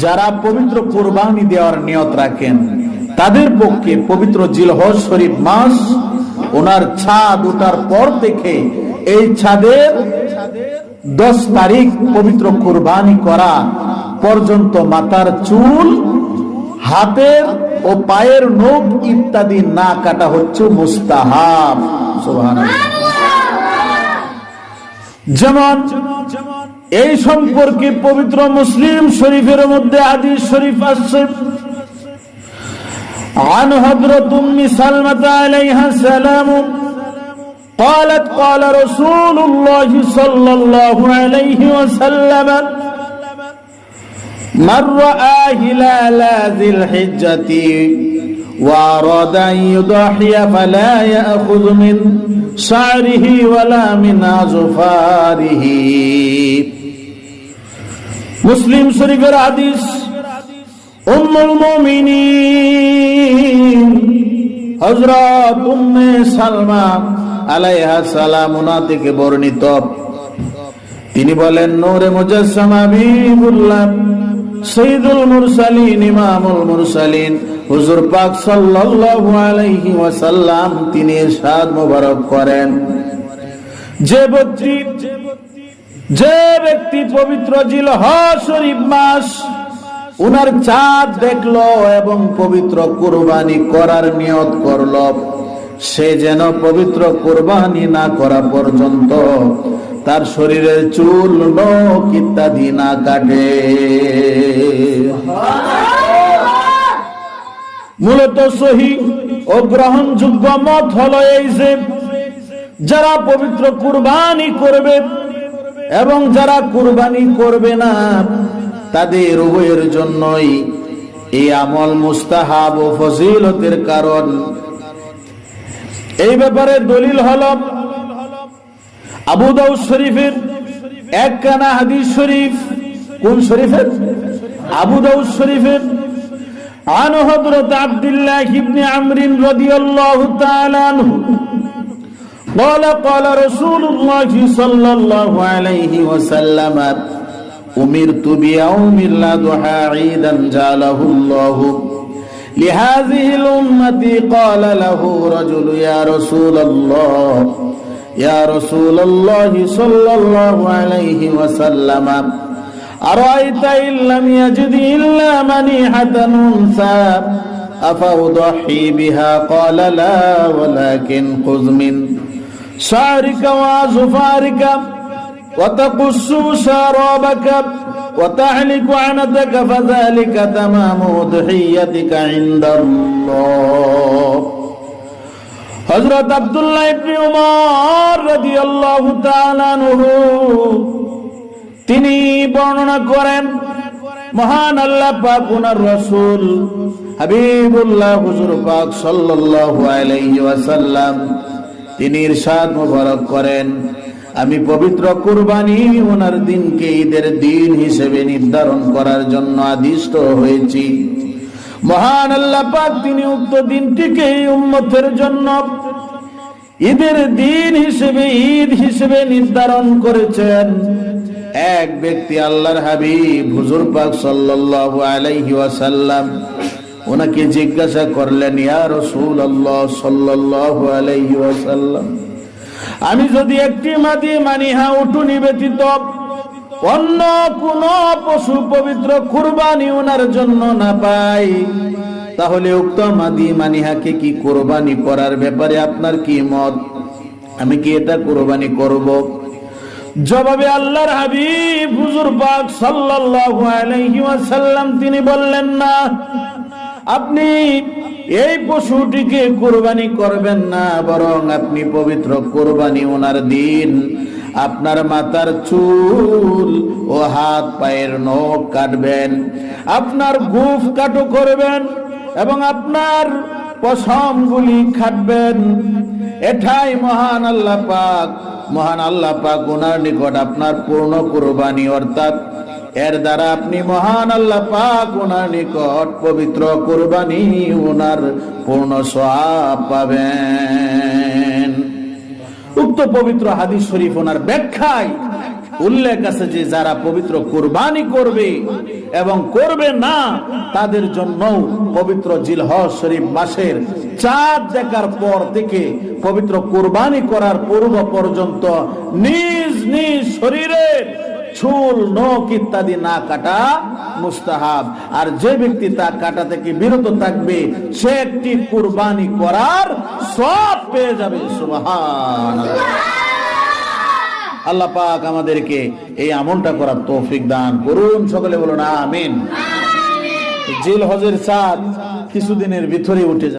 যারা পবিত্র কুরবানি দেওয়ার নিয়ত রাখেন তাদের পক্ষে পবিত্র জিলহজ শরীফ মাস ওনার ছাদ ওঠার পর থেকে এই ছাদের 10 তারিখ পবিত্র কুরবানি করা পর্যন্ত মাথার চুল, হাতের ও পায়ের নখ ইত্যাদি না কাটা হচ্ছে মুস্তাহাব। সুবহানাল্লাহ। যেমন এই সম্পর্কে পবিত্র মুসলিম শরীফের মধ্যে হাদিস শরীফ আসছে, عن حضرة أم سلمة عليها السلام قالت قال رسول الله صلى الله عليه وسلم من رأى هلال ذي الحجة وأراد أن يضحي فلا يأخذ من شعره ولا من أظفاره। মুসলিম শরীফের হাদিস, উম্মুল মুমিনিন হযরত উম্মে সালমা আলাইহা সালাম ওনা থেকে বর্ণিত, তিনি বলেন, নূরে মুজাসসাম হাবিবুল্লাহ সাইয়্যিদুল মুরসালিন ইমামুল মুরসালিন হুজুর পাক সাল্লাল্লাহু আলাইহি ওয়াসাল্লাম তিনি ইরশাদ মোবারক করেন, যে ব্যক্তি পবিত্র জিলহজ শরীফ মাস উনার চাঁদ দেখলো এবং পবিত্র কুরবানি করার নিয়ত করলো, সে যেন পবিত্র কুরবানি না করা পর্যন্ত তার শরীরের চুল, নখ ইত্যাদি না কাটে। মূলত সহিহ ও গ্রহণযোগ্য মত হলো এই যে যারা পবিত্র কুরবানি করবে এবং যারা কুরবানি করবে না তাদের উভয়ের জন্যই এই আমল মুস্তাহাব ও ফজিলতের কারণ। এই ব্যাপারে দলিল হলো আবু দাউদ শরীফের একখানা হাদিস শরীফ। কোন শরীফের? আবু দাউদ শরীফের। عن حضرة عبد الله بن عمرو رضي الله تعالى عنه قال قال رسول الله صلى الله عليه وسلم أمرت بيوم الأضحى عيدا جعله الله لهذه الأمة قال له رجل يا رسول الله صلى الله عليه وسلم أرأيت إن لم يجد إلا منيحة أنثى أفأضحي بها قال لا ولكن خذ من شعرك وأظفارك وتقص شرابك وتحلق عنتك فذلك تمام أضحيتك عند الله। হযরত আব্দুল্লাহ ইবনে উমর রাদিয়াল্লাহু তাআলা আনহু তিনি বর্ণনা করেন, মহান আল্লাহ পাক ওনার রাসূল হাবিবুল্লাহ হুজুর পাক সাল্লাল্লাহু আলাইহি ওয়াসাল্লাম তিনি ইরশাদ মোবারক করেন, আমি পবিত্র কুরবানি ওনার দিনকে ঈদের দিন হিসেবে নির্ধারণ করার জন্য আদিষ্ট হয়েছি। মহান আল্লাহ পাক তিনি উক্ত দিনটিকে উম্মতের জন্য ঈদের দিন হিসেবে, ঈদ হিসেবে নির্ধারণ করেছেন। এক ব্যক্তি আল্লাহর হাবিব হুজুর পাক সাল্লাল্লাহু আলাইহি ওয়াসাল্লাম ওনাকে জিজ্ঞাসা করলেন, ইয়া রাসূলুল্লাহ সাল্লাল্লাহু আলাইহি ওয়াসাল্লাম, আমি যদি একটি মাদি মানিহা উটুনি ব্যতীত অন্য কোন পশু পবিত্র কুরবানি ওনার জন্য না পাই, তাহলে উক্ত মাদি মানিহাকে কি কুরবানি করার ব্যাপারে আপনার কি মত? আমি কি এটা কুরবানি করব? জবাবে আল্লাহর হাবিব হুজুর পাক সাল্লাল্লাহু আলাইহি ওয়াসাল্লাম তিনি বললেন, না, আপনি এই পশুটিকে কুরবানি করবেন না, বরং আপনি পবিত্র কুরবানি ওনার দিন আপনার মাথার চুল ও হাত পায়ের নখ কাটবেন, আপনার গোঁফ কাটো করবেন এবং আপনার পশমগুলি কাটবেন। এটাই মহান আল্লাহ পাক ওনার নিকট আপনার পূর্ণ কুরবানি, অর্থাৎ এর দ্বারা আপনি মহান আল্লাহ পাক ওনার নিকট পবিত্র কুরবানি ওনার পূর্ণ সওয়াব পাবেন। উক্ত পবিত্র হাদিস শরীফ ওনার ব্যাখ্যায় উল্লেখ আছে যে যারা পবিত্র কুরবানি করবে এবং করবে না তাদের জন্য পবিত্র জিলহজ শরীফ মাসের চাঁদ দেখার পর থেকে পবিত্র কুরবানি করার পূর্ব পর্যন্ত নিজ নিজ শরীরের চুল নখ ইত্যাদি না কাটা মুস্তাহাব। আর যে ব্যক্তি তা কাটা থেকে বিরত থাকবে সে একটি কুরবানি করার সওয়াব পেয়ে যাবে। সুবহানাল্লাহ। আল্লাহ পাক আমাদেরকে এই আমলটা করার তৌফিক দান করুন। সকলে বলুন আমিন। জিলহজের চাঁদ কিছুদিনের ভিতরে উঠে যাবে।